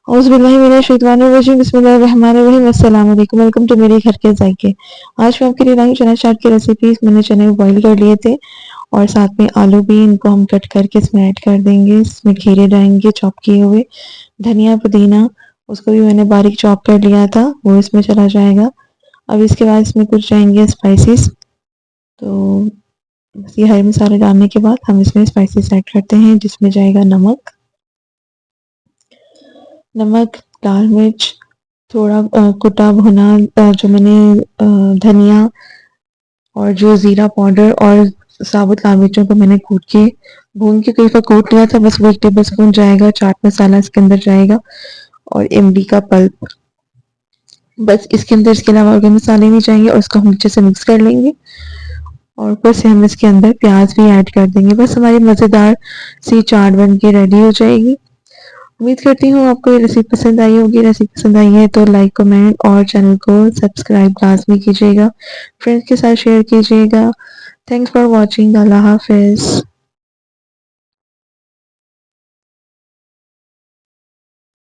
औज़ुबिल्लाहिमिनश्शैतानिर्रजीम बिस्मिल्लाहिर्रहमानिर्रहीम अस्सलाम वालेकुम। वेलकम टू मेरे घर के जायके। आज मैं आपके लिए लाई हूँ चना चाट की रेसिपी। मैंने चने को बॉईल कर लिए थे और साथ में आलू भी इनको हम कट करके इसमें ऐड कर देंगे। इसमें खीरे डालेंगे चॉप किए हुए, धनिया पुदीना उसको भी मैंने बारीक चॉप कर लिया था, वो इसमें चला जाएगा। अब इसके बाद इसमें कुछ जाएंगे स्पाइसेस। तो ये हरे मसाले डालने के बाद हम इसमें स्पाइसेस ऐड करते हैं, जिसमें जाएगा नमक, लाल मिर्च, थोड़ा कुटा भुना जो मैंने धनिया और जो ज़ीरा पाउडर और साबुत लाल मिर्चों को मैंने कूट के भून के कई बार कूट लिया था, बस वो 1 टेबलस्पून जाएगा। चाट मसाला इसके अंदर जाएगा और इमली का पल्प, बस इसके अंदर। इसके अलावा और कोई मसाले नहीं जाएंगे और इसको हम अच्छे से मिक्स कर लेंगे और ऊपर से हम इसके अंदर प्याज भी ऐड कर देंगे। बस हमारी मज़ेदार सी चाट बन के रेडी हो जाएगी। उम्मीद करती हूँ आपको ये रेसिपी पसंद आई होगी। रेसिपी पसंद आई है तो लाइक, कमेंट और चैनल को सब्सक्राइब लाजमी कीजिएगा। फ्रेंड्स के साथ शेयर कीजिएगा। Thanks for watching. अल्लाह हाफिज़।